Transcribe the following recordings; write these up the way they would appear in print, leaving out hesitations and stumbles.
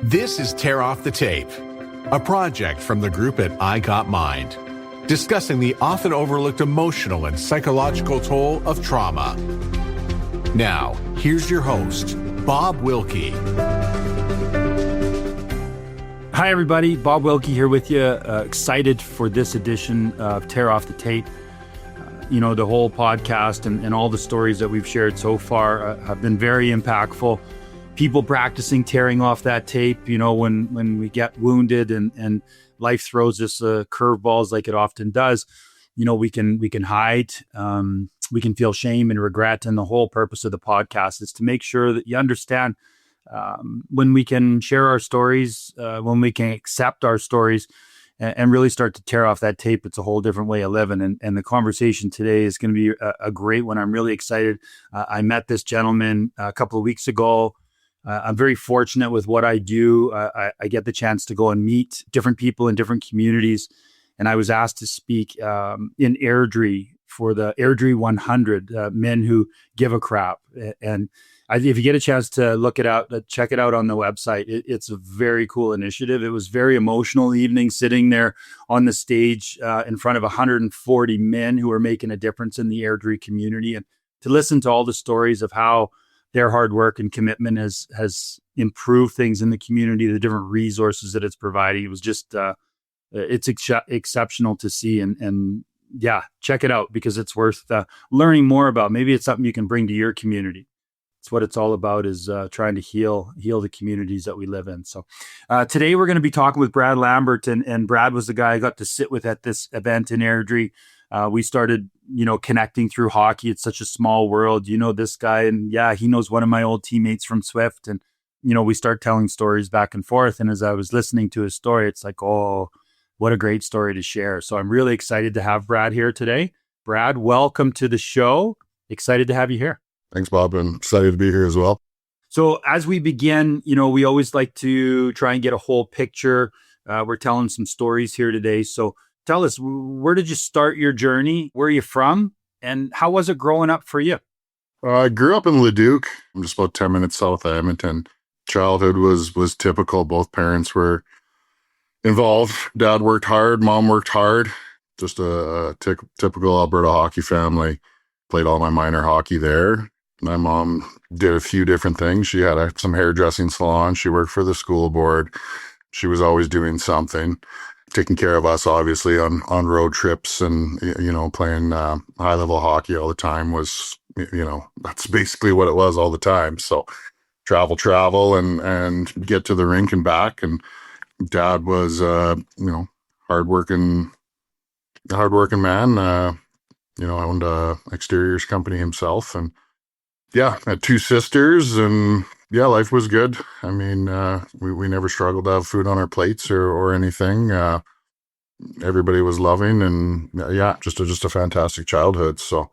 This is Tear Off the Tape, a project from the group at I Got Mind, discussing the often overlooked emotional and psychological toll of trauma. Now, here's your host, Bob Wilkie. Hi, everybody. Bob Wilkie here with you. Excited for this edition of Tear Off the Tape. The whole podcast and all the stories that we've shared so far have been very impactful. People practicing tearing off that tape, when we get wounded and life throws us curveballs like it often does, we can hide, we can feel shame and regret. And the whole purpose of the podcast is to make sure that you understand when we can share our stories, when we can accept our stories and really start to tear off that tape. It's a whole different way of living. And the conversation today is going to be a great one. I'm really excited. I met this gentleman a couple of weeks ago. I'm very fortunate with what I do. I get the chance to go and meet different people in different communities. And I was asked to speak in Airdrie for the Airdrie 100, men who give a crap. And if you get a chance to look it out, check it out on the website. It's a very cool initiative. It was very emotional evening sitting there on the stage in front of 140 men who are making a difference in the Airdrie community, and to listen to all the stories of how their hard work and commitment has improved things in the community, the different resources that it's providing. It was just, it's exceptional to see. And yeah, check it out because it's worth learning more about. Maybe it's something you can bring to your community. It's what it's all about, is trying to heal the communities that we live in. So today we're going to be talking with Brad Lambert, and Brad was the guy I got to sit with at this event in Airdrie. We started, connecting through hockey. It's such a small world. This guy, and yeah, he knows one of my old teammates from Swift. And, we start telling stories back and forth. And as I was listening to his story, it's like, oh, what a great story to share. So I'm really excited to have Brad here today. Brad, welcome to the show. Excited to have you here. Thanks, Bob. I'm excited to be here as well. So as we begin, we always like to try and get a whole picture. We're telling some stories here today. So tell us, where did you start your journey? Where are you from? And how was it growing up for you? I grew up in Leduc. I'm just about 10 minutes south of Edmonton. Childhood was typical. Both parents were involved. Dad worked hard. Mom worked hard. Just a typical Alberta hockey family. Played all my minor hockey there. My mom did a few different things. She had some hairdressing salon. She worked for the school board. She was always doing something. Taking care of us, obviously, on road trips and, playing high-level hockey all the time was, that's basically what it was all the time. So travel and get to the rink and back. And Dad was, hardworking man, owned a exteriors company himself. And yeah, I had two sisters, and yeah, life was good. I mean, we never struggled to have food on our plates or anything. Everybody was loving, and yeah, just a fantastic childhood. So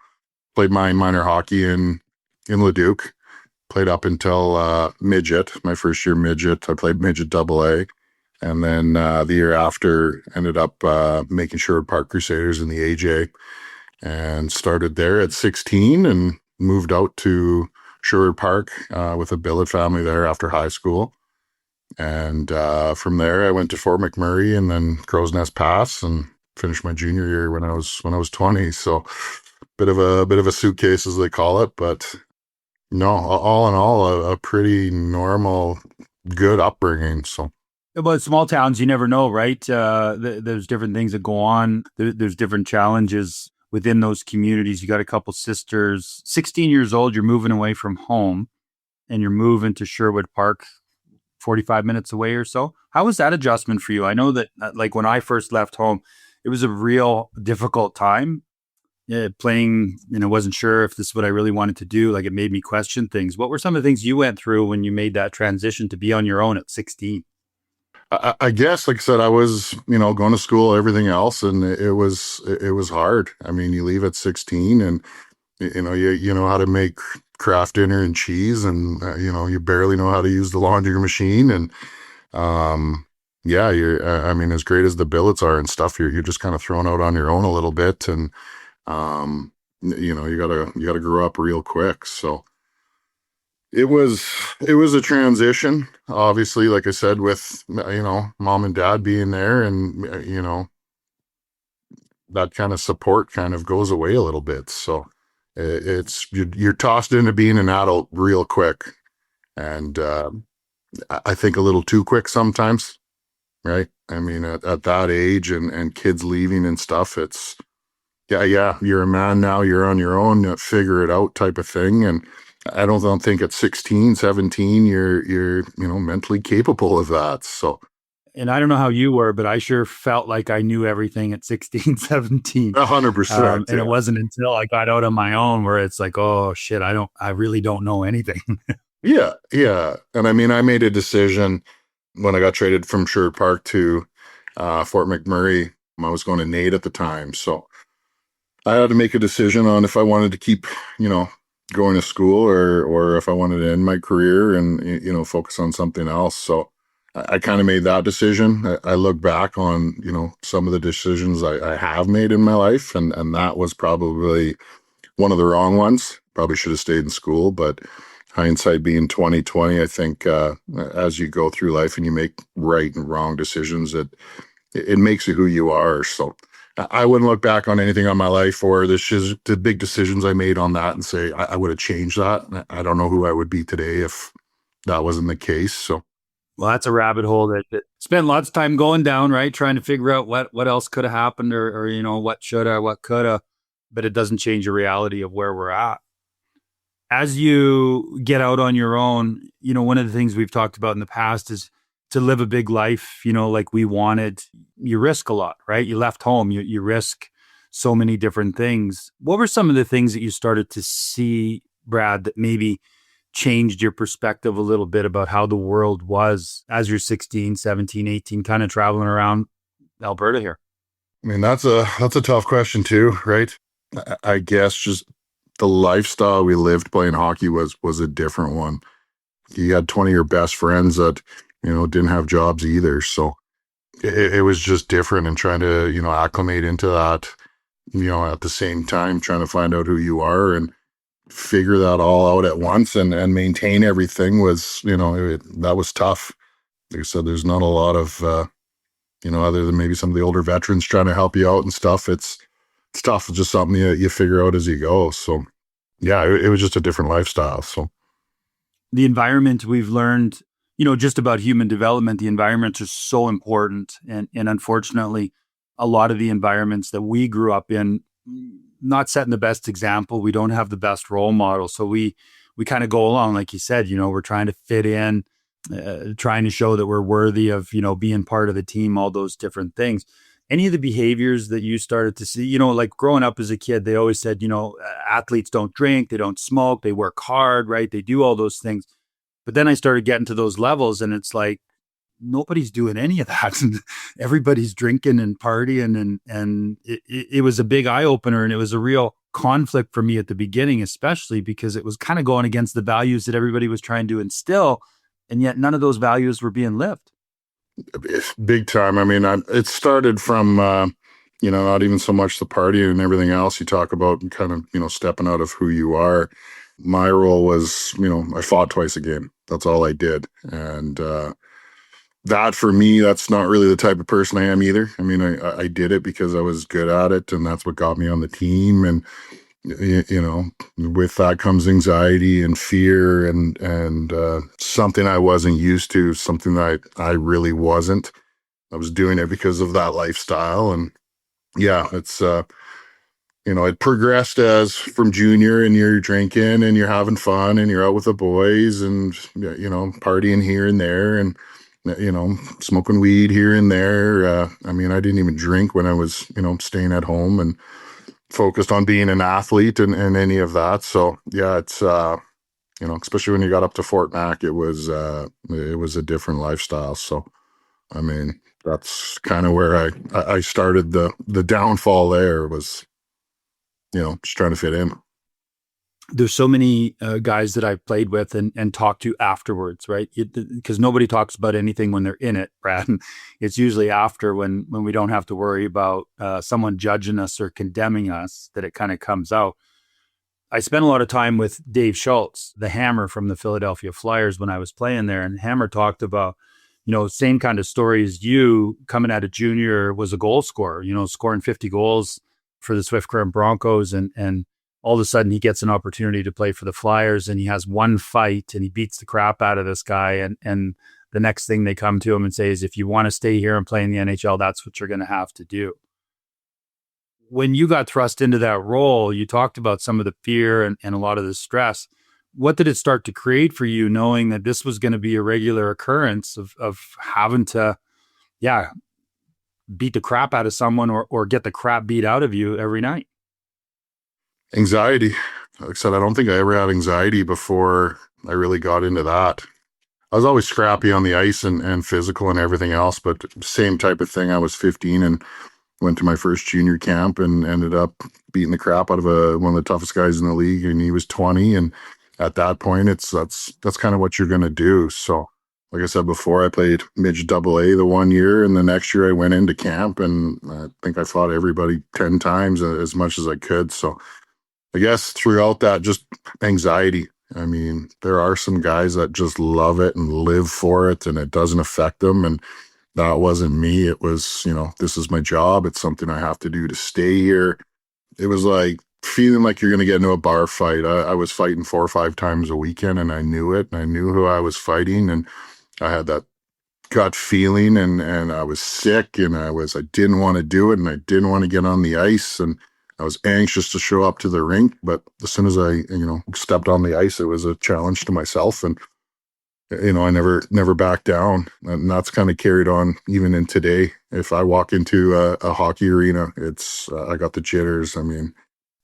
played my minor hockey in Leduc, played up until midget, my first year midget. I played midget AA. And then the year after ended up making Sherwood Park Crusaders in the AJ, and started there at 16 and moved out to Sherwood Park with a billet family there after high school. And from there I went to Fort McMurray and then Crow's Nest Pass, and finished my junior year when I was 20. So bit of a suitcase, as they call it, but no, all in all, a pretty normal, good upbringing. So. Well, small towns, you never know, right? There's different things that go on. There's different challenges within those communities. You got a couple sisters, 16 years old, you're moving away from home, and you're moving to Sherwood Park, 45 minutes away or so. How was that adjustment for you? I know that like when I first left home, it was a real difficult time playing, and I wasn't sure if this is what I really wanted to do. Like, it made me question things. What were some of the things you went through when you made that transition to be on your own at 16? I guess, like I said, I was, going to school, everything else, and it was hard. I mean, you leave at 16, and you know how to make Kraft dinner and cheese, and you barely know how to use the laundry machine, and yeah, as great as the billets are and stuff, you're just kind of thrown out on your own a little bit, and you gotta grow up real quick. So it was a transition, obviously, like I said, with, mom and dad being there, and, that kind of support kind of goes away a little bit. So you're tossed into being an adult real quick. And I think a little too quick sometimes, right? I mean, at that age, and kids leaving and stuff, it's, yeah, you're a man now, you're on your own, figure it out type of thing. And I don't think at 16, 17, you're mentally capable of that. So And I don't know how you were, but I sure felt like I knew everything at 16, 17. 100%. And it Yeah. wasn't until I got out on my own where it's like, oh shit, I really don't know anything. Yeah. Yeah. And I mean, I made a decision when I got traded from Sherwood Park to Fort McMurray. I was going to Nate at the time. So I had to make a decision on if I wanted to keep, going to school, or if I wanted to end my career and, focus on something else. So I kind of made that decision. I look back on, some of the decisions I have made in my life, and that was probably one of the wrong ones. Probably should have stayed in school, but hindsight being 2020, I think as you go through life and you make right and wrong decisions, it makes you who you are. So I wouldn't look back on anything on my life or the big decisions I made on that and say I would have changed that. I don't know who I would be today if that wasn't the case. So Well, that's a rabbit hole that spent lots of time going down, right? Trying to figure out what else could have happened, or what shoulda, what coulda, but it doesn't change the reality of where we're at. As you get out on your own, one of the things we've talked about in the past is to live a big life, like we wanted. You risk a lot, right? You left home, you risk so many different things. What were some of the things that you started to see, Brad, that maybe changed your perspective a little bit about how the world was as you're 16, 17, 18, kind of traveling around Alberta here? I mean, that's a tough question too, right? I guess just the lifestyle we lived playing hockey was a different one. You had 20 of your best friends that, didn't have jobs either. So it was just different, and trying to, acclimate into that, at the same time, trying to find out who you are and figure that all out at once, and maintain everything was, that was tough. Like I said, there's not a lot of, other than maybe some of the older veterans trying to help you out and stuff. It's tough. It's just something you figure out as you go. So yeah, it was just a different lifestyle. So The environment, we've learned, just about human development, the environments are so important. And unfortunately, a lot of the environments that we grew up in, not setting the best example. We don't have the best role model. So we kind of go along, like you said, we're trying to fit in, trying to show that we're worthy of, being part of the team, all those different things. Any of the behaviors that you started to see, like growing up as a kid, they always said, athletes don't drink, they don't smoke, they work hard, right? They do all those things. But then I started getting to those levels, and it's like, nobody's doing any of that. Everybody's drinking and partying, and it was a big eye opener, and it was a real conflict for me at the beginning, especially because it was kind of going against the values that everybody was trying to instill, and yet none of those values were being lived. big time. I mean, it started from, not even so much the party and everything else. You talk about kind of, stepping out of who you are. My role was, I fought twice a game. That's all I did. And, that for me, that's not really the type of person I am either. I mean, I did it because I was good at it, and that's what got me on the team. And with that comes anxiety and fear, and something I wasn't used to, something that I really wasn't. I was doing it because of that lifestyle, and yeah, it's it progressed as from junior, and you're drinking and you're having fun and you're out with the boys and partying here and there, and smoking weed here and there. I mean, I didn't even drink when I was, staying at home and focused on being an athlete and any of that. So yeah, it's, especially when you got up to Fort Mac, it was a different lifestyle. So, I mean, that's kind of where I started the downfall there was, just trying to fit in. There's so many guys that I've played with and talked to afterwards, right? Because nobody talks about anything when they're in it, Brad. It's usually after, when we don't have to worry about someone judging us or condemning us, that it kind of comes out. I spent a lot of time with Dave Schultz, the Hammer from the Philadelphia Flyers when I was playing there. And Hammer talked about, same kind of story as you, coming out of junior, was a goal scorer, scoring 50 goals for the Swift Current Broncos. And all of a sudden he gets an opportunity to play for the Flyers, and he has one fight and he beats the crap out of this guy. And the next thing they come to him and say is, if you want to stay here and play in the NHL, that's what you're going to have to do. When you got thrust into that role, you talked about some of the fear and a lot of the stress. What did it start to create for you, knowing that this was going to be a regular occurrence of having to, beat the crap out of someone or get the crap beat out of you every night? Anxiety. Like I said, I don't think I ever had anxiety before I really got into that. I was always scrappy on the ice and physical and everything else, but same type of thing. I was 15 and went to my first junior camp and ended up beating the crap out of one of the toughest guys in the league, and he was 20. And at that point, that's kind of what you're going to do. So, like I said before, I played midget AA the one year, and the next year I went into camp, and I think I fought everybody 10 times as much as I could. So, I guess throughout that, just anxiety. I mean, there are some guys that just love it and live for it, and it doesn't affect them. And that wasn't me. It was, this is my job. It's something I have to do to stay here. It was like feeling like you're going to get into a bar fight. I was fighting 4 or 5 times a weekend, and I knew it, and I knew who I was fighting, and I had that gut feeling, and I was sick, and I didn't want to do it, and I didn't want to get on the ice, and I was anxious to show up to the rink. But as soon as I, stepped on the ice, it was a challenge to myself, and I never backed down, and that's kind of carried on even in today. If I walk into a hockey arena, it's I got the jitters. I mean,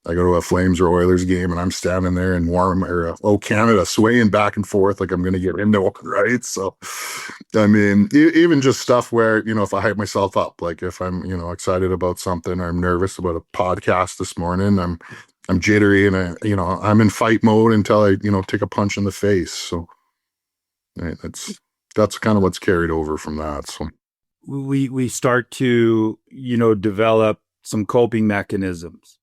I go to a Flames or Oilers game, and I'm standing there in Canada, swaying back and forth like I'm going to get into it, right? So, I mean, even just stuff where, if I hype myself up, like if I'm, excited about something, or I'm nervous about a podcast this morning, I'm jittery, and I'm in fight mode until I, take a punch in the face. So, right, that's kind of what's carried over from that. So we start to, develop some coping mechanisms.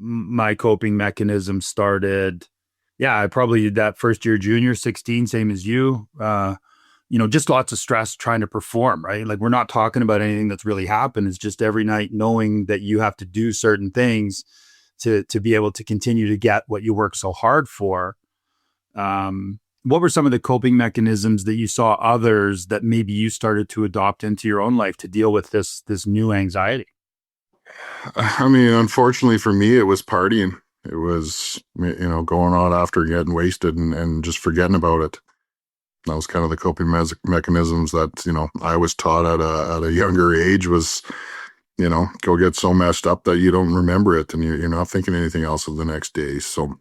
My coping mechanism started, I probably did that first year junior, 16, same as you. Just lots of stress trying to perform, right? Like, we're not talking about anything that's really happened. It's just every night knowing that you have to do certain things to be able to continue to get what you work so hard for. What were some of the coping mechanisms that you saw others that maybe you started to adopt into your own life to deal with this new anxiety? I mean, unfortunately for me, it was partying. It was, going out after getting wasted and just forgetting about it. That was kind of the coping mechanisms that, I was taught at a younger age was, go get so messed up that you don't remember it, and you're not thinking anything else of the next day. So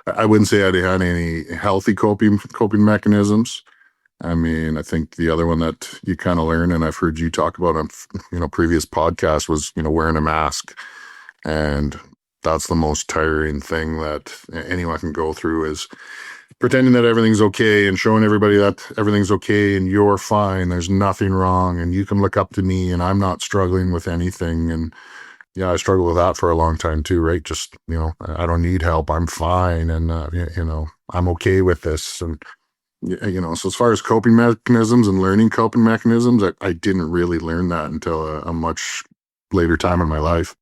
I wouldn't say I had any healthy coping mechanisms. I mean, I think the other one that you kind of learn, and I've heard you talk about on, previous podcasts, was, wearing a mask. And that's the most tiring thing that anyone can go through, is pretending that everything's okay and showing everybody that everything's okay and you're fine. There's nothing wrong, and you can look up to me, and I'm not struggling with anything. And I struggled with that for a long time too, right? Just, I don't need help. I'm fine. And, I'm okay with this. And, so as far as coping mechanisms and learning coping mechanisms, I didn't really learn that until a much later time in my life.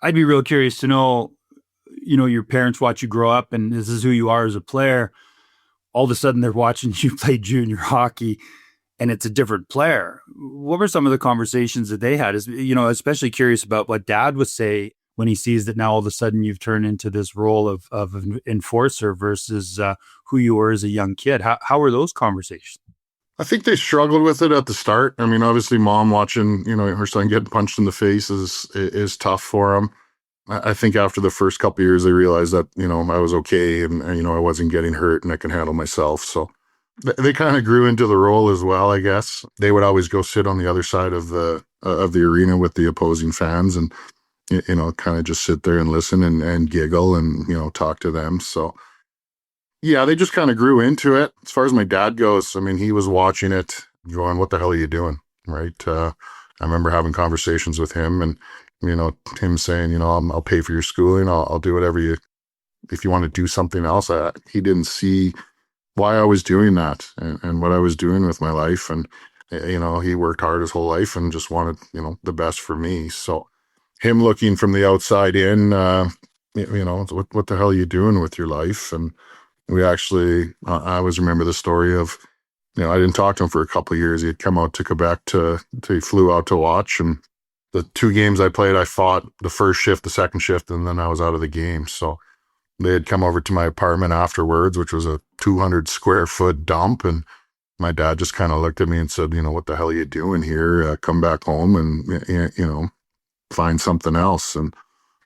I'd be real curious to know, your parents watch you grow up, and this is who you are as a player. All of a sudden they're watching you play junior hockey, and it's a different player. What were some of the conversations that they had? Especially curious about what Dad would say when he sees that now all of a sudden you've turned into this role of an enforcer versus who you were as a young kid. How were those conversations? I think they struggled with it at the start. I mean, obviously Mom watching, her son getting punched in the face is tough for him. I think after the first couple of years, they realized that, I was okay, and I wasn't getting hurt, and I can handle myself. So they kind of grew into the role as well, I guess. They would always go sit on the other side of the arena with the opposing fans, and kind of just sit there and listen and giggle and, talk to them. So, they just kind of grew into it. As far as my dad goes, I mean, he was watching it going, what the hell are you doing? Right. I remember having conversations with him, and, him saying, I'll pay for your schooling. I'll do whatever you if you want to do something else, he didn't see why I was doing that and what I was doing with my life. And, he worked hard his whole life and just wanted, the best for me. So him looking from the outside in, what the hell are you doing with your life? And we actually, I always remember the story of, I didn't talk to him for a couple of years. He had come out to Quebec he flew out to watch. And the 2 games I played, I fought the first shift, the second shift, and then I was out of the game. So they had come over to my apartment afterwards, which was a 200 square foot dump. And my dad just kind of looked at me and said, what the hell are you doing here? Come back home and, find something else. And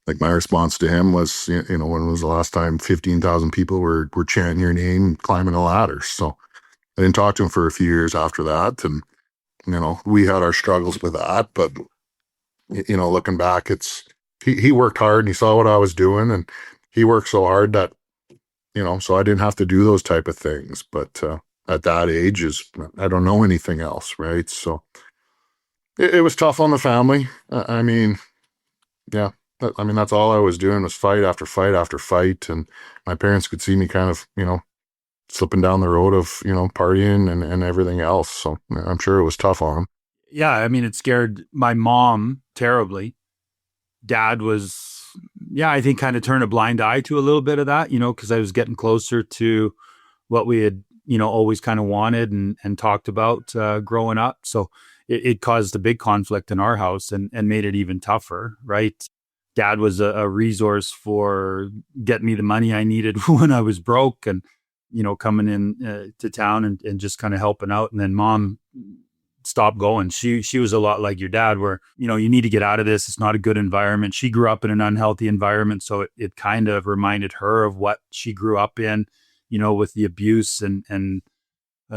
like my response to him was, when was the last time 15,000 people were chanting your name, climbing a ladder? So I didn't talk to him for a few years after that. And, we had our struggles with that. But, looking back, he worked hard and he saw what I was doing. And he worked so hard that, so I didn't have to do those type of things. But at that age, I don't know anything else, right? So it was tough on the family. Yeah. That's all I was doing was fight after fight after fight. And my parents could see me kind of, slipping down the road of, partying and everything else. So I'm sure it was tough on them. Yeah. It scared my mom terribly. Dad was, I think kind of turned a blind eye to a little bit of that, because I was getting closer to what we had, always kind of wanted and talked about growing up. So it caused a big conflict in our house and made it even tougher, right? Dad was a resource for getting me the money I needed when I was broke and, coming in to town and just kind of helping out. And then mom stopped going. She was a lot like your dad where, you need to get out of this. It's not a good environment. She grew up in an unhealthy environment. So it kind of reminded her of what she grew up in, with the abuse and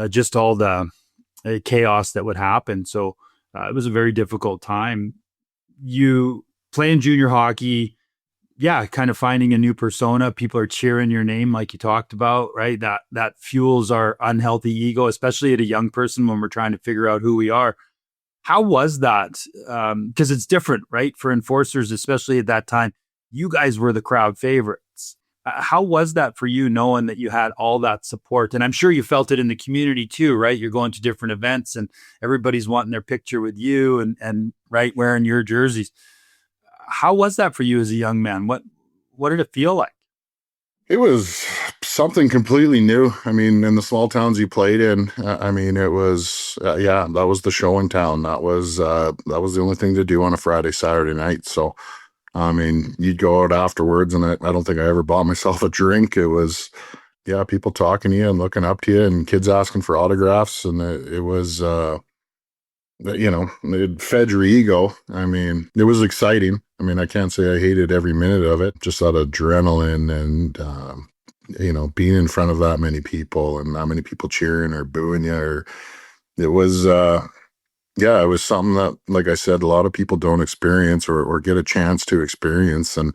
just all the chaos that would happen. So it was a very difficult time. You playing junior hockey, kind of finding a new persona. People are cheering your name like you talked about, right? That fuels our unhealthy ego, especially at a young person when we're trying to figure out who we are. How was that? Because it's different, right? For enforcers, especially at that time, you guys were the crowd favorites. How was that for you, knowing that you had all that support? And I'm sure you felt it in the community too, right? You're going to different events and everybody's wanting their picture with you and right, wearing your jerseys. How was that for you as a young man? What did it feel like? It was something completely new. In the small towns you played in, it was, that was the show in town. That was the only thing to do on a Friday, Saturday night. So, you'd go out afterwards and I don't think I ever bought myself a drink. It was, people talking to you and looking up to you and kids asking for autographs. And it was, it fed your ego. It was exciting. I can't say I hated every minute of it, just that adrenaline and, being in front of that many people and that many people cheering or booing you. It was, it was something that, like I said, a lot of people don't experience or get a chance to experience. And,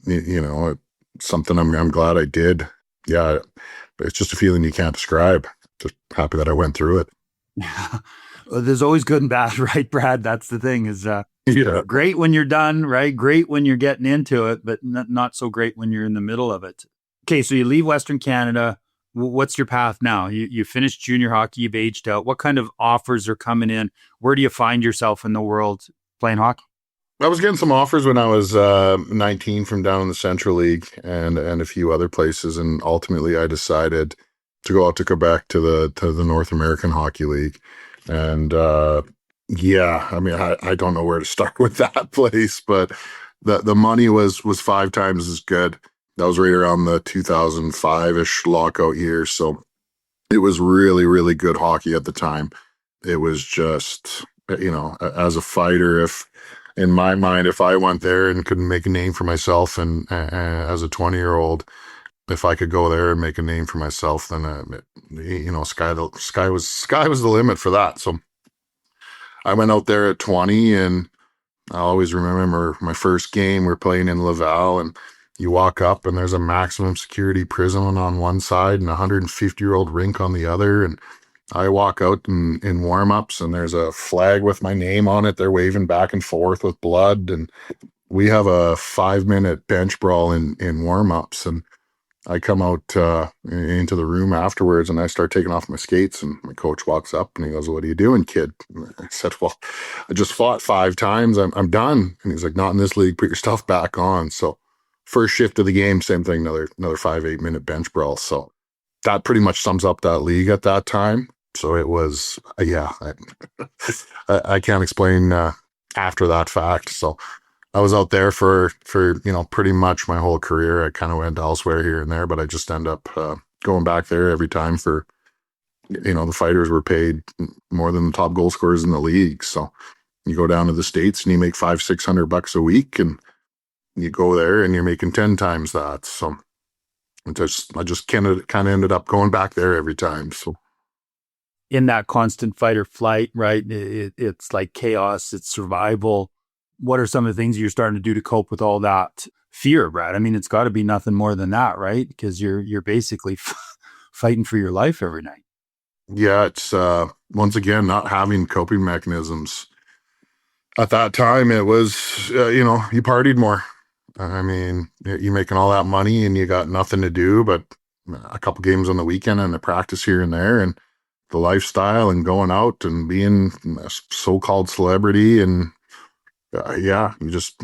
it's something I'm glad I did. Yeah. It's just a feeling you can't describe. Just happy that I went through it. Yeah. Well, there's always good and bad, right, Brad? That's the thing is great when you're done, right? Great when you're getting into it, but not so great when you're in the middle of it. Okay, so you leave Western Canada. What's your path now? You finished junior hockey, you've aged out. What kind of offers are coming in? Where do you find yourself in the world playing hockey? I was getting some offers when I was 19 from down in the Central League and a few other places, and ultimately I decided to go out to Quebec to the North American Hockey League. And I don't know where to start with that place, but the money was 5 times as good. That was right around the 2005-ish lockout year. So it was really, really good hockey at the time. It was just, as a fighter, in my mind, if I went there and couldn't make a name for myself and as a 20-year-old, if I could go there and make a name for myself, then, sky was the limit for that. So I went out there at 20 and I always remember my first game, we're playing in Laval and you walk up and there's a maximum security prison on one side and a 150-year-old rink on the other. And I walk out in warm-ups and there's a flag with my name on it. They're waving back and forth with blood. And we have a 5-minute bench brawl in warm-ups. And I come out into the room afterwards and I start taking off my skates, and my coach walks up and he goes, "What are you doing, kid?" And I said, "Well, I just fought 5 times. I'm done." And he's like, "Not in this league. Put your stuff back on." So first shift of the game, same thing, another 5-8 minute bench brawl. So that pretty much sums up that league at that time. So it was, I can't explain after that fact. So I was out there for pretty much my whole career. I kind of went elsewhere here and there, but I just end up going back there every time for, the fighters were paid more than the top goal scorers in the league. So you go down to the States and you make $500-600 a week, and you go there and you're making 10 times that. So I just kind of ended up going back there every time. So In that constant fight or flight, right? It's like chaos, it's survival. What are some of the things you're starting to do to cope with all that fear, Brad? I mean, it's got to be nothing more than that, right? Because you're basically fighting for your life every night. yeah, it's once again not having coping mechanisms. At that time, it was you partied more. I mean, you're making all that money and you got nothing to do but a couple games on the weekend and a practice here and there, and the lifestyle and going out and being a so-called celebrity. And you just,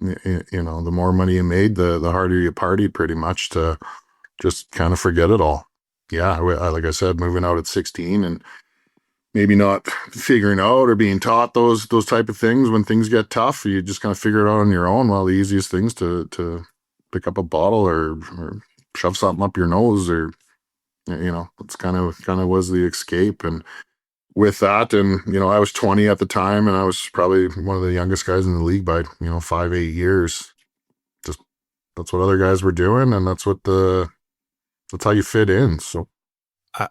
the more money you made, the harder you partied, pretty much, to just kind of forget it all. Yeah, like I said, moving out at 16 and maybe not figuring out or being taught those type of things. When things get tough, you just kind of figure it out on your own. Well, the easiest things to pick up a bottle or shove something up your nose, or it's kind of was the escape. And with that, and I was 20 at the time, and I was probably one of the youngest guys in the league by 5-8 years. Just that's what other guys were doing, and that's how you fit in. So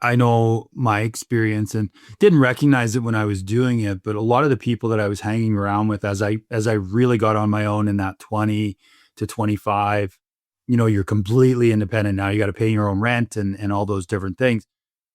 I know my experience, and didn't recognize it when I was doing it, but a lot of the people that I was hanging around with as I really got on my own in that 20 to 25, you're completely independent now. You got to pay your own rent and all those different things.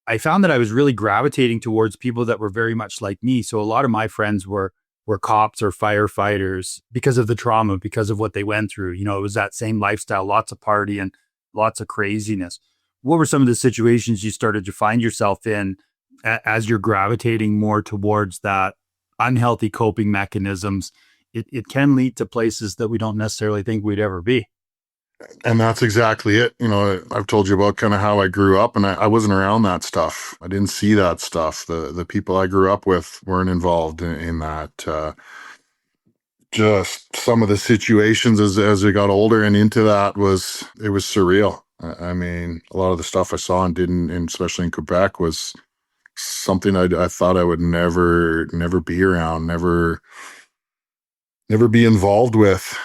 I found that I was really gravitating towards people that were very much like me. So a lot of my friends were cops or firefighters because of the trauma, because of what they went through. It was that same lifestyle, lots of partying, lots of craziness. What were some of the situations you started to find yourself in as you're gravitating more towards that unhealthy coping mechanisms? It can lead to places that we don't necessarily think we'd ever be. And that's exactly it. I've told you about kind of how I grew up, and I wasn't around that stuff. I didn't see that stuff. The people I grew up with weren't involved in that. Just some of the situations as I got older and into that, it was surreal. I mean, a lot of the stuff I saw and did, especially in Quebec, was something I thought I would never be around, never be involved with.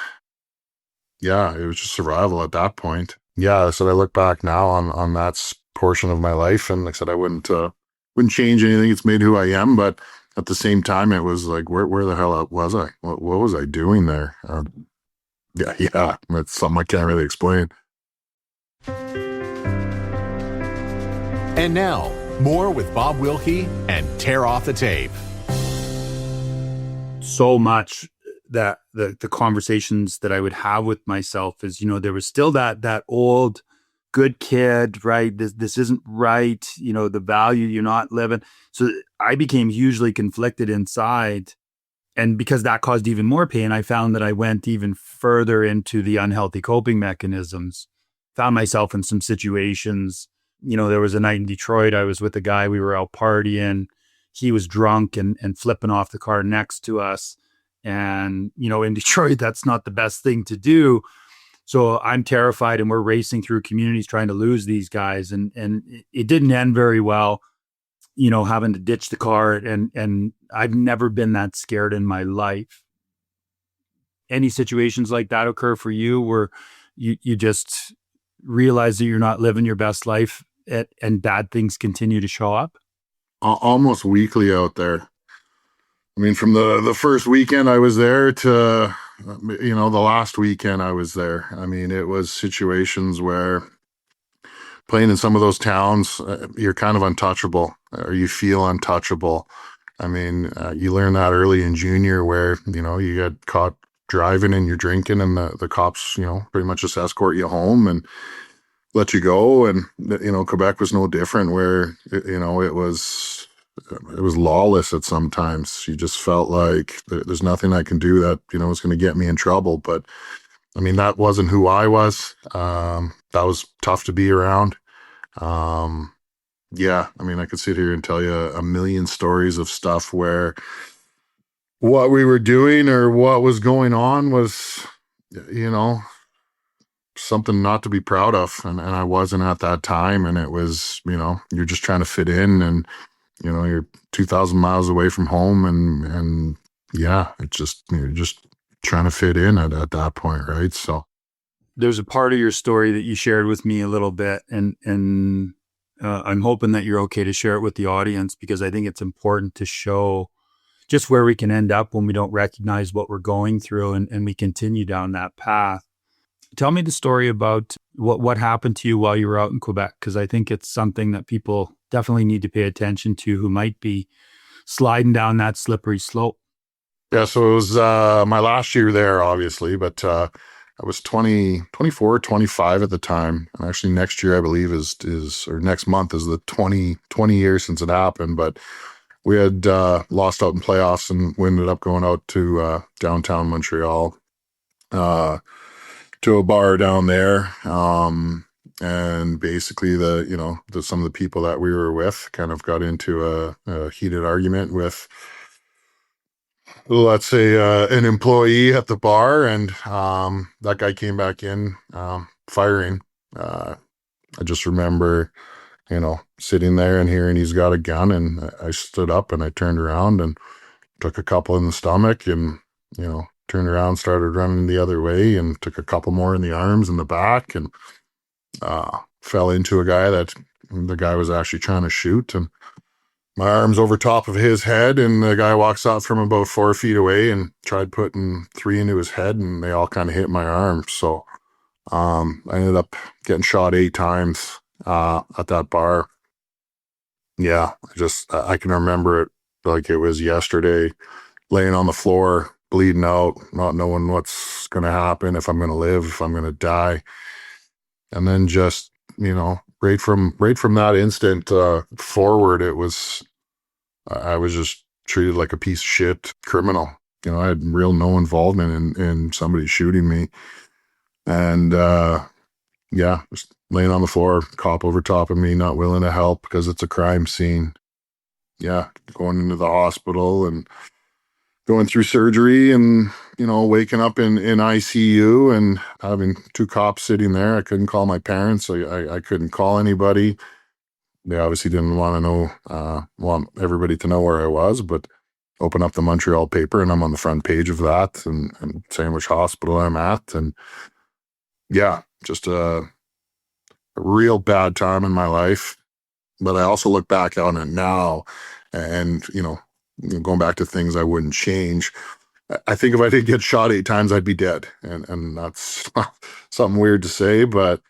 Yeah, it was just survival at that point. Yeah, so I look back now on that portion of my life, and like I said, I wouldn't change anything. It's made who I am, but at the same time, it was like, where the hell was I? What was I doing there? Yeah, that's something I can't really explain. And now, more with Bob Wilkie and Tear Off the Tape. So much that the conversations that I would have with myself is, there was still that old good kid, right? This isn't right. The value you're not living. So I became hugely conflicted inside. And because that caused even more pain, I found that I went even further into the unhealthy coping mechanisms. Found myself in some situations. There was a night in Detroit. I was with a guy, we were out partying. He was drunk and flipping off the car next to us. And, in Detroit, that's not the best thing to do. So I'm terrified, and we're racing through communities trying to lose these guys. And it didn't end very well, having to ditch the car. And I've never been that scared in my life. Any situations like that occur for you where you just realize that you're not living your best life and bad things continue to show up? Almost weekly out there. I mean, from the first weekend I was there to, the last weekend I was there. I mean, it was situations where playing in some of those towns, you're kind of untouchable, or you feel untouchable. I mean, you learn that early in junior where, you get caught driving and you're drinking, and the cops, pretty much just escort you home. And let you go. And, Quebec was no different, where, it was lawless at some times. You just felt like there's nothing I can do that, is going to get me in trouble. But I mean, that wasn't who I was. That was tough to be around. Yeah, I mean, I could sit here and tell you a million stories of stuff where what we were doing or what was going on was, something not to be proud of. And I wasn't at that time. And it was, you're just trying to fit in, and, you're 2,000 miles away from home. And yeah, you're just trying to fit in at that point. Right. So There's a part of your story that you shared with me a little bit, and I'm hoping that you're okay to share it with the audience, because I think it's important to show just where we can end up when we don't recognize what we're going through, and we continue down that path. Tell me the story about what happened to you while you were out in Quebec, because I think it's something that people definitely need to pay attention to who might be sliding down that slippery slope. yeah, so it was my last year there, obviously, but I was 24, 25 at the time. And actually next year, I believe or next month is the 20 years since it happened. But we had lost out in playoffs, and we ended up going out to downtown Montreal, to a bar down there. And basically some of the people that we were with kind of got into a heated argument with, let's say, an employee at the bar, and that guy came back in, firing. I just remember, sitting there and hearing he's got a gun, and I stood up and I turned around and took a couple in the stomach, and, turned around, started running the other way, and took a couple more in the arms and the back, and fell into a guy that the guy was actually trying to shoot, and my arm's over top of his head, and the guy walks out from about 4 feet away and tried putting 3 into his head, and they all kind of hit my arm. So I ended up getting shot 8 times at that bar. Yeah, I can remember it like it was yesterday, laying on the floor, bleeding out, not knowing what's going to happen, if I'm going to live, if I'm going to die. And then just, right from that instant forward, I was just treated like a piece of shit criminal. I had no involvement in somebody shooting me. And yeah, just laying on the floor, cop over top of me, not willing to help because it's a crime scene. Yeah, going into the hospital and going through surgery, and, waking up in ICU and having 2 cops sitting there. I couldn't call my parents. I couldn't call anybody. They obviously didn't want to know, want everybody to know where I was, but open up the Montreal paper and I'm on the front page of that, and saying which hospital I'm at. And yeah, just a real bad time in my life. But I also look back on it now, and, going back to things I wouldn't change. I think if I did get shot 8 times, I'd be dead. And that's something weird to say, but I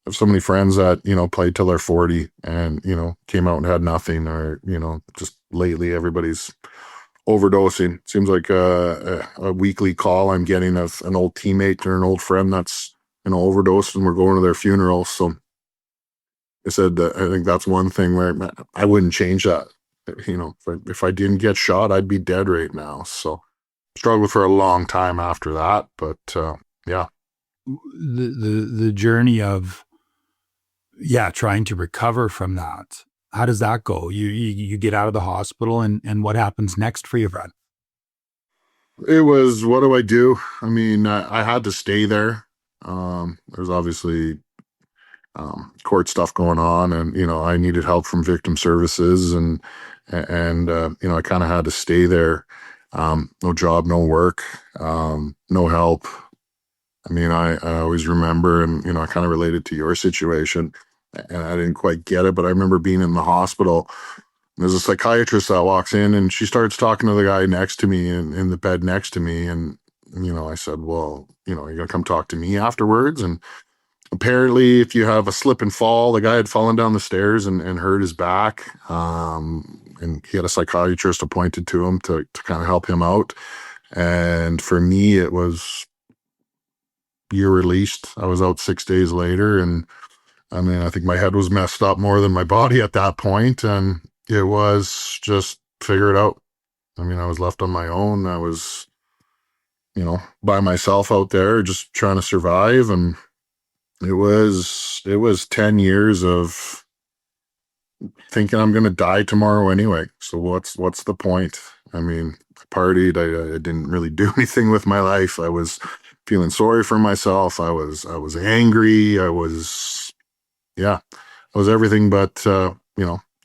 have so many friends that, played till they're 40 and, came out and had nothing, or, just lately everybody's overdosing. Seems like a weekly call I'm getting of an old teammate or an old friend that's, overdosed, and we're going to their funeral. So I said that I think that's one thing where I wouldn't change that. If I didn't get shot, I'd be dead right now. So struggled for a long time after that, but yeah. The journey of trying to recover from that. How does that go? You get out of the hospital, and what happens next for you, Brad? It was, what do I do? I mean, I had to stay there. There's obviously court stuff going on, and I needed help from victim services, and I kind of had to stay there. No job, no work, no help. I mean, I always remember, and I kind of related to your situation, and I didn't quite get it, but I remember being in the hospital. There's a psychiatrist that walks in, and she starts talking to the guy next to me, in the bed next to me, and I said, well, you're gonna come talk to me afterwards. And apparently, if you have a slip and fall, the guy had fallen down the stairs and hurt his back. And he had a psychiatrist appointed to him to kind of help him out. And for me, it was, you're released. I was out 6 days later, and I mean, I think my head was messed up more than my body at that point, and it was just figure it out. I mean, I was left on my own. I was, by myself out there just trying to survive, and it was 10 years of thinking I'm going to die tomorrow anyway. So what's the point? I mean, I partied. I didn't really do anything with my life. I was feeling sorry for myself. I was angry. Yeah, I was everything but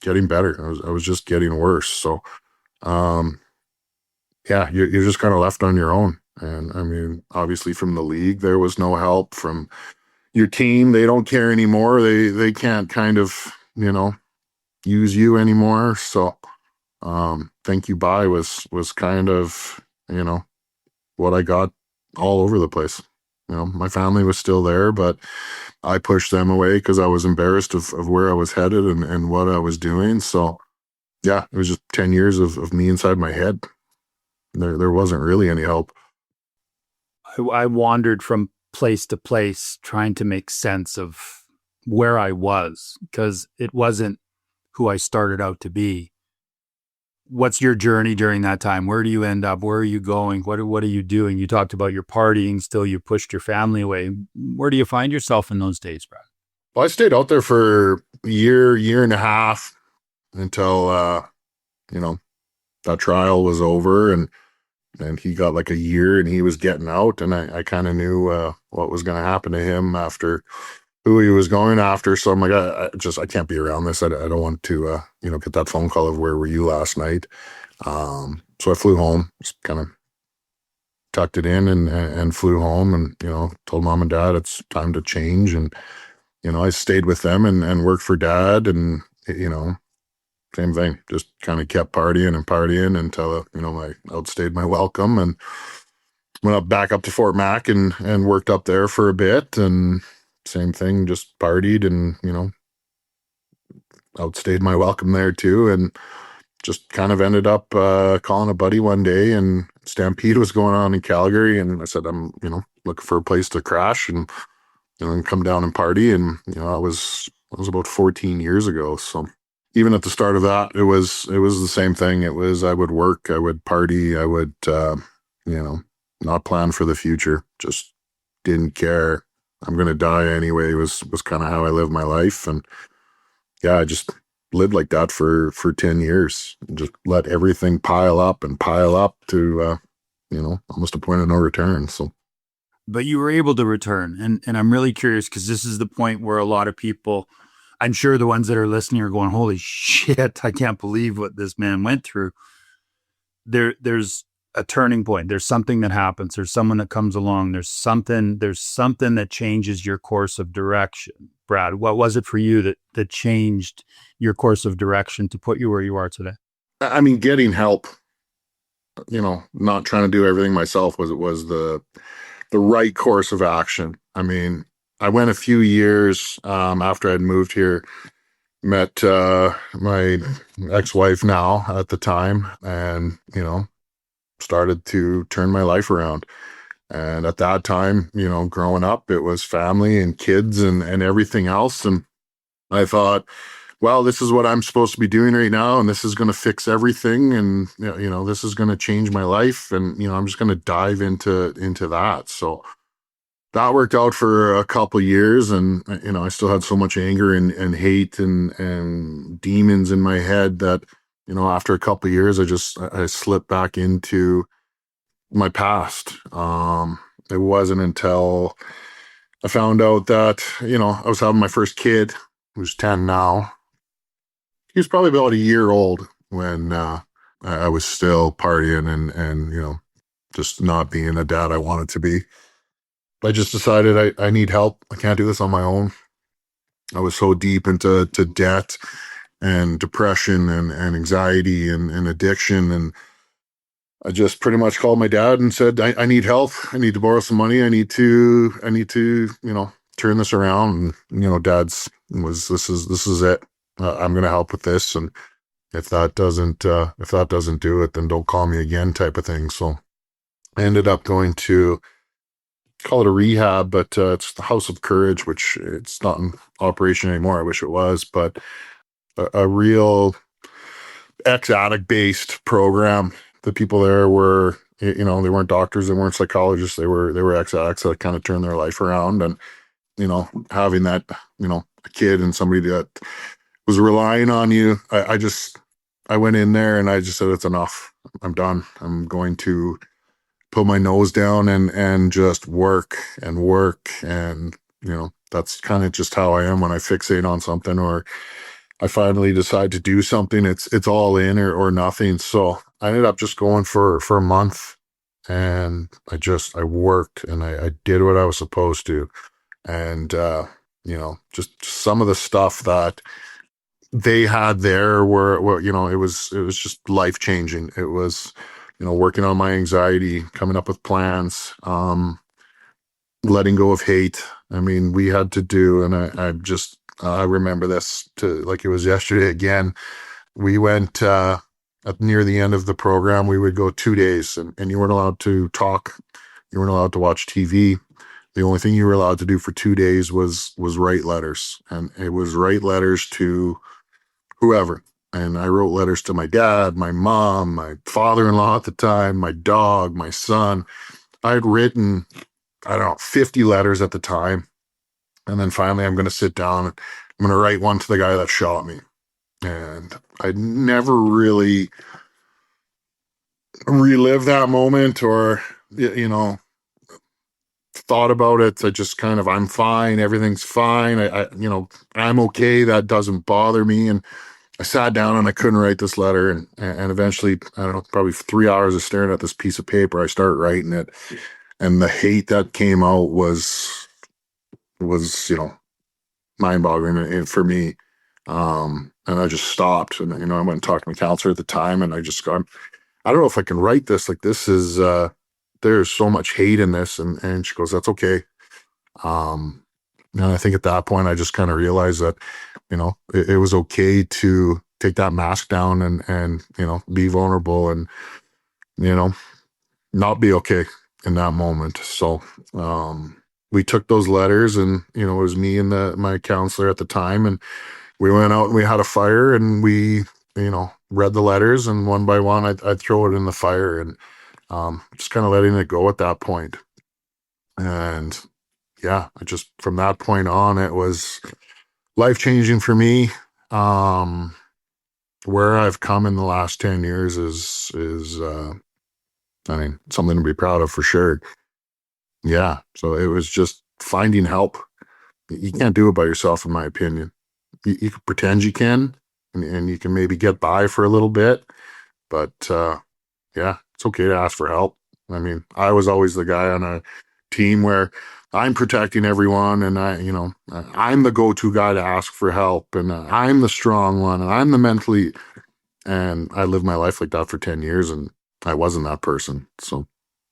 getting better. I was just getting worse. So um, yeah, you're just kind of left on your own. And I mean, obviously from the league, there was no help. From your team, they don't care anymore. They can't kind of use you anymore. So thank you bye was kind of what I got all over the place. My family was still there, but I pushed them away because I was embarrassed of where I was headed and what I was doing. So yeah, it was just 10 years of me inside my head. There wasn't really any help. I wandered from place to place trying to make sense of where I was because it wasn't who I started out to be. What's your journey during that time? Where do you end up? Where are you going? What are you doing? You talked about your partying, still you pushed your family away. Where do you find yourself in those days, Brad? Well, I stayed out there for a year and a half until that trial was over, and he got like a year and he was getting out, and I kind of knew what was going to happen to him after who he was going after. So I'm like, I can't be around this. I don't want to, get that phone call of where were you last night. So I flew home, just kind of tucked it in and flew home and, told mom and dad it's time to change. And, I stayed with them and worked for dad and, same thing, just kind of kept partying until, I outstayed my welcome and went back up to Fort Mac and worked up there for a bit, and same thing, just partied and, outstayed my welcome there too. And just kind of ended up calling a buddy one day, and Stampede was going on in Calgary. And I said, I'm, looking for a place to crash and, and come down and party. And, that was about 14 years ago. So even at the start of that, it was the same thing. It was, I would work, I would party, I would, not plan for the future. Just didn't care. I'm going to die anyway was kind of how I lived my life. And yeah, I just lived like that for 10 years. Just let everything pile up to, almost a point of no return. So. But you were able to return. And I'm really curious because this is the point where a lot of people, I'm sure the ones that are listening are going, holy shit, I can't believe what this man went through. There's a turning point. There's something that happens. There's someone that comes along. There's something that changes your course of direction. Brad, what was it for you that changed your course of direction to put you where you are today? I mean, getting help, not trying to do everything myself was the right course of action. I mean, I went a few years after I'd moved here, met my ex-wife now at the time, and, started to turn my life around. And at that time, growing up, it was family and kids and everything else. And I thought, well, this is what I'm supposed to be doing right now, and this is going to fix everything, and this is going to change my life, and I'm just going to dive into that. So that worked out for a couple of years, and I still had so much anger and hate and demons in my head that after a couple of years, I slipped back into my past. It wasn't until I found out that I was having my first kid, who's 10 now. He was probably about a year old when I was still partying and just not being the dad I wanted to be. I just decided I need help. I can't do this on my own. I was so deep into debt and depression and anxiety and addiction. And I just pretty much called my dad and said, I need help. I need to borrow some money. I need to, turn this around. And, dad's this is it. I'm going to help with this. And if that doesn't do it, then don't call me again type of thing. So I ended up going to call it a rehab, but it's the House of Courage, which it's not in operation anymore. I wish it was, but a real ex-addict based program. The people there were, you know, they weren't doctors, they weren't psychologists, they were ex-addicts that kind of turned their life around. And, you know, having that, you know, a kid and somebody that was relying on you, I went in there and I just said, it's enough. I'm done. I'm going to put my nose down and just work and work. And, you know, that's kind of just how I am when I fixate on something, or I finally decide to do something. It's all in or nothing. So I ended up just going for a month, and I worked and I did what I was supposed to. And, you know, just some of the stuff that they had there were, you know, it was just life changing. It was, you know, working on my anxiety, coming up with plans, letting go of hate. I mean, we had to do, and I remember this like it was yesterday again. We went, near the end of the program, we would go 2 days, and you weren't allowed to talk. You weren't allowed to watch TV. The only thing you were allowed to do for 2 days was write letters, and it was write letters to whoever. And I wrote letters to my dad, my mom, my father-in-law at the time, my dog, my son. I had written, I don't know, 50 letters at the time. And then finally I'm going to sit down and I'm going to write one to the guy that shot me. And I never really relived that moment or, you know, thought about it. I just kind of, I'm fine. Everything's fine. You know, I'm okay. That doesn't bother me. And I sat down and I couldn't write this letter. And eventually, I don't know, probably 3 hours of staring at this piece of paper, I started writing it. And the hate that came out was, you know, mind-boggling for me. And I just stopped, and, you know, I went and talked to my counselor at the time, and I just got, I don't know if I can write this. Like, this is, there's so much hate in this. And she goes, that's okay. And I think at that point, I just kind of realized that, you know, it was okay to take that mask down and, you know, be vulnerable and, you know, not be okay in that moment. So, we took those letters, and, you know, it was me and my counselor at the time, and we went out and we had a fire, and we, you know, read the letters, and one by one, I'd throw it in the fire, and just kind of letting it go at that point. And yeah, from that point on, it was life-changing for me. Where I've come in the last 10 years is I mean, something to be proud of for sure. Yeah. So it was just finding help. You can't do it by yourself, in my opinion. You can pretend you can, and you can maybe get by for a little bit, but yeah, it's okay to ask for help. I mean, I was always the guy on a team where I'm protecting everyone, and I'm the go-to guy to ask for help, and I'm the strong one, and I'm the mentally, and I lived my life like that for 10 years, and I wasn't that person. So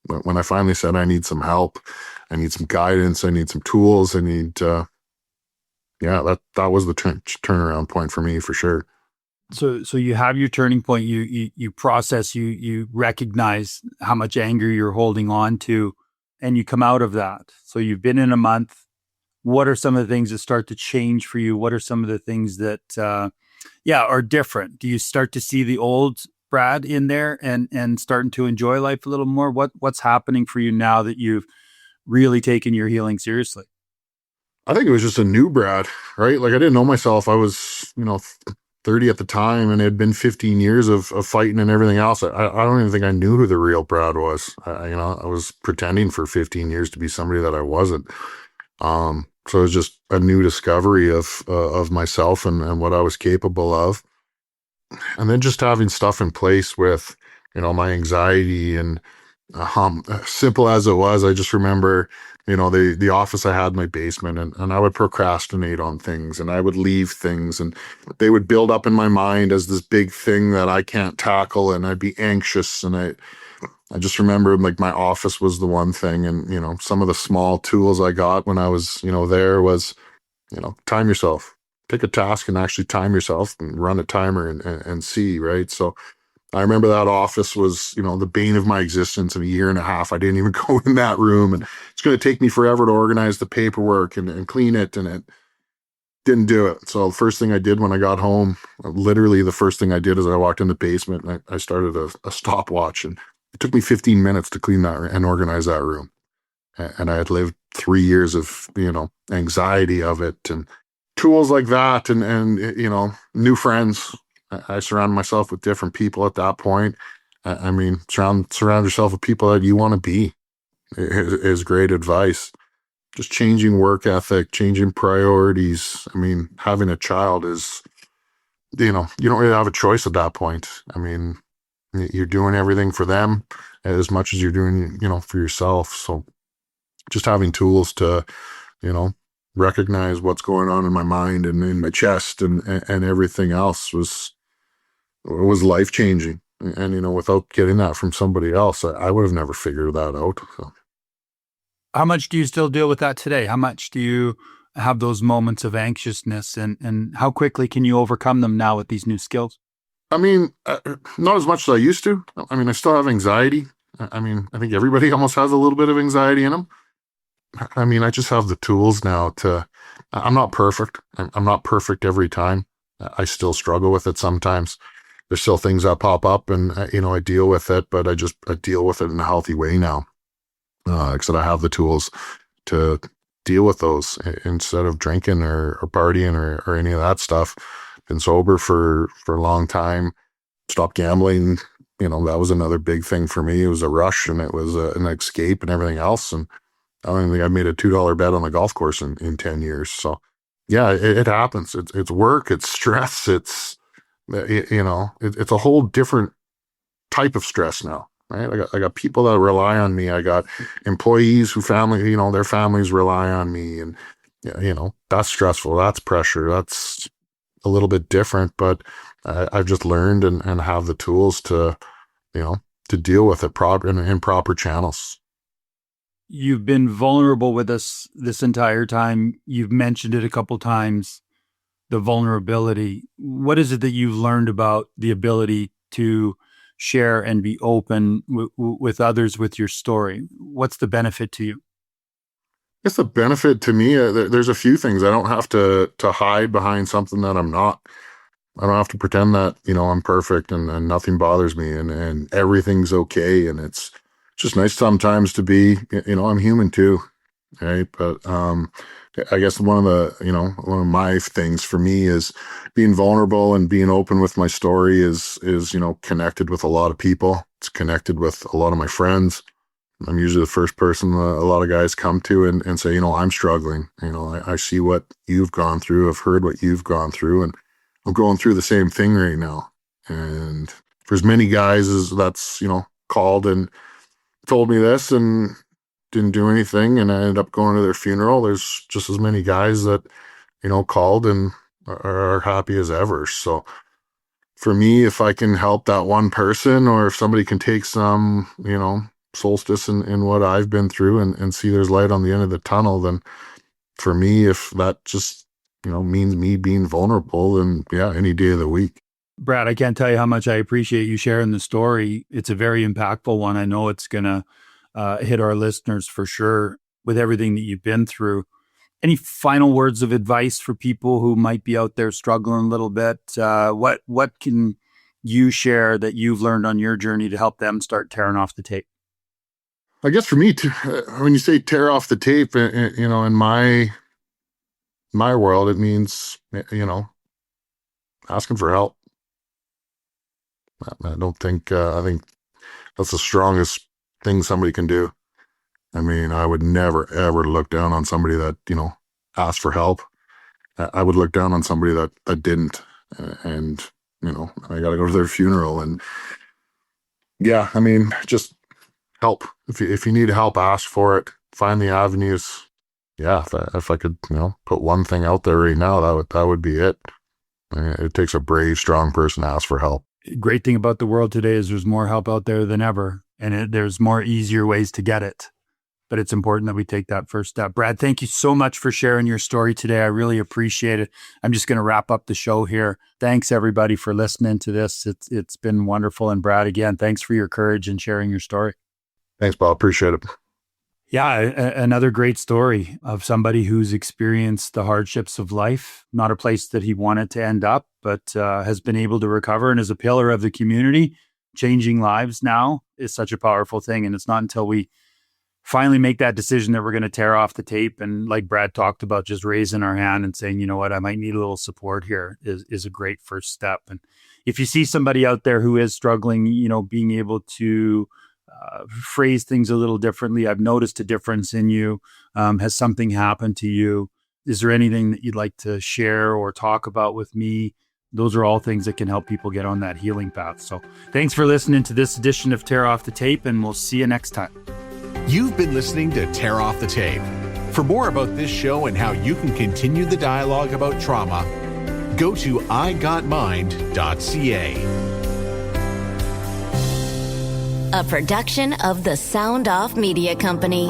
when I finally said I need some help, I need some guidance, I need some tools, I need, that was the turnaround point for me, for sure. So you have your turning point. You process. You recognize how much anger you're holding on to, and you come out of that. So you've been in a month. What are some of the things that start to change for you? What are some of the things that are different? Do you start to see the old Brad in there and starting to enjoy life a little more? What's happening for you now that you've really taken your healing seriously? I think it was just a new Brad, right? Like, I didn't know myself. I was, 30 at the time, and it had been 15 years of fighting and everything else. I don't even think I knew who the real Brad was. I was pretending for 15 years to be somebody that I wasn't. So it was just a new discovery of myself and what I was capable of. And then just having stuff in place with, my anxiety and simple as it was, I just remember, the office I had in my basement, and I would procrastinate on things, and I would leave things, and they would build up in my mind as this big thing that I can't tackle, and I'd be anxious. And I just remember, like, my office was the one thing. And, some of the small tools I got when I was, there was, time yourself. Pick a task and actually time yourself and run a timer and see, right? So I remember that office was, the bane of my existence in a year and a half. I didn't even go in that room, and it's going to take me forever to organize the paperwork and clean it. And it didn't do it. So the first thing I did when I got home, literally the first thing I did is I walked in the basement and I started a stopwatch, and it took me 15 minutes to clean that and organize that room. And I had lived 3 years of, anxiety of it, and tools like that, and new friends. I surrounded myself with different people at that point. I mean, surround yourself with people that you want to be is great advice. Just changing work ethic, changing priorities. I mean, having a child is, you don't really have a choice at that point. I mean, you're doing everything for them as much as you're doing, for yourself. So just having tools to, recognize what's going on in my mind and in my chest and everything else was life-changing. And, without getting that from somebody else, I would have never figured that out. So. How much do you still deal with that today? How much do you have those moments of anxiousness, and how quickly can you overcome them now with these new skills? I mean, not as much as I used to. I mean, I still have anxiety. I mean, I think everybody almost has a little bit of anxiety in them. I mean, I just have the tools now I'm not perfect. I'm not perfect every time. I still struggle with it sometimes. There's still things that pop up, and, I deal with it, but I deal with it in a healthy way now. Because I have the tools to deal with those instead of drinking or partying or any of that stuff. Been sober for a long time. Stopped gambling. That was another big thing for me. It was a rush, and it was an escape and everything else. And I don't think I made a $2 bet on the golf course in 10 years. So yeah, it happens. It's work, it's stress. It's, it's a whole different type of stress now. Right? I got people that rely on me. I got employees who their families rely on me, and that's stressful. That's pressure. That's a little bit different, but I've just learned and have the tools to deal with it in proper channels. You've been vulnerable with us this entire time. You've mentioned it a couple times, the vulnerability. What is it that you've learned about the ability to share and be open with others with your story? What's the benefit to you? It's the benefit to me. There's a few things. I don't have to hide behind something that I'm not. I don't have to pretend that, I'm perfect and nothing bothers me and everything's okay. And it's just nice sometimes to be, I'm human too. Right. But, I guess one of my things for me is being vulnerable and being open with my story is, connected with a lot of people. It's connected with a lot of my friends. I'm usually the first person a lot of guys come to and say, I'm struggling. I see what you've gone through. I've heard what you've gone through, and I'm going through the same thing right now. And for as many guys as that's, called and told me this and didn't do anything, and I ended up going to their funeral, there's just as many guys that, called and are happy as ever. So for me, if I can help that one person, or if somebody can take some, solstice in what I've been through and see there's light on the end of the tunnel, then for me, if that just, means me being vulnerable, then yeah, any day of the week. Brad, I can't tell you how much I appreciate you sharing the story. It's a very impactful one. I know it's going to hit our listeners for sure with everything that you've been through. Any final words of advice for people who might be out there struggling a little bit? What can you share that you've learned on your journey to help them start tearing off the tape? I guess for me, when you say tear off the tape, in my world, it means, asking for help. I don't think, I think that's the strongest thing somebody can do. I mean, I would never, ever look down on somebody that, asked for help. I would look down on somebody that didn't. And, I got to go to their funeral. And yeah, I mean, just help. If you need help, ask for it. Find the avenues. Yeah, if I could, put one thing out there right now, that would be it. I mean, it takes a brave, strong person to ask for help. Great thing about the world today is there's more help out there than ever, and there's more easier ways to get it. but it's important that we take that first step. Brad, thank you so much for sharing your story today. I really appreciate it. I'm just going to wrap up the show here. Thanks everybody for listening to this. It's been wonderful. And Brad, again, thanks for your courage and sharing your story. Thanks, Paul. Appreciate it. Yeah, another great story of somebody who's experienced the hardships of life, not a place that he wanted to end up, but has been able to recover and is a pillar of the community. Changing lives now is such a powerful thing. And it's not until we finally make that decision that we're going to tear off the tape. And like Brad talked about, just raising our hand and saying, you know what, I might need a little support here is a great first step. And if you see somebody out there who is struggling, being able to phrase things a little differently. I've noticed a difference in you. Has something happened to you? Is there anything that you'd like to share or talk about with me? Those are all things that can help people get on that healing path. So thanks for listening to this edition of Tear Off the Tape, and we'll see you next time. You've been listening to Tear Off the Tape. For more about this show and how you can continue the dialogue about trauma, go to igotmind.ca. A production of the Sound Off Media Company.